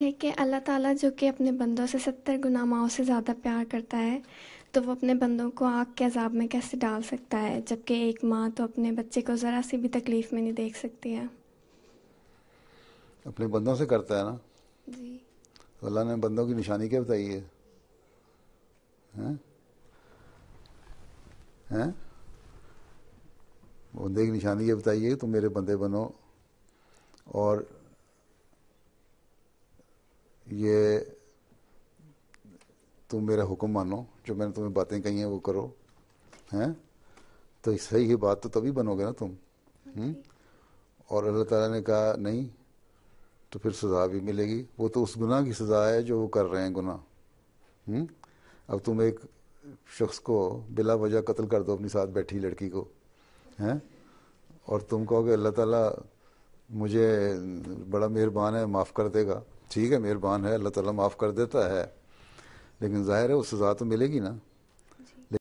ہے کہ اللہ تعالیٰ جو کہ اپنے بندوں سے 70 گنا ماؤں سے زیادہ پیار کرتا ہے، تو وہ اپنے بندوں کو آگ کے عذاب میں کیسے ڈال سکتا ہے، جبکہ ایک ماں تو اپنے بچے کو ذرا سی بھی تکلیف میں نہیں دیکھ سکتی ہے۔ اپنے بندوں سے کرتا ہے نا، جی۔ تو اللہ نے بندوں کی نشانی کیا بتائی ہے؟ ہیں؟ ہیں؟ بندے کی نشانی یہ بتائی ہے کہ تم میرے بندے بنو، اور یہ تم میرا حکم مانو، جو میں نے تمہیں باتیں کہی ہیں وہ کرو، ہیں؟ تو صحیح بات تو تبھی بنو گے نا تم۔ ہم؟ جی۔ اور اللہ تعالیٰ نے کہا نہیں تو پھر سزا بھی ملے گی، وہ تو اس گناہ کی سزا ہے جو وہ کر رہے ہیں گناہ۔ اب تم ایک شخص کو بلا وجہ قتل کر دو، اپنی ساتھ بیٹھی لڑکی کو، ہیں؟ اور تم کہو کہ اللہ تعالیٰ مجھے بڑا مہربان ہے، معاف کر دے گا۔ ٹھیک ہے، مہربان ہے اللہ تعالیٰ، معاف کر دیتا ہے، لیکن ظاہر ہے وہ سزا تو ملے گی نا۔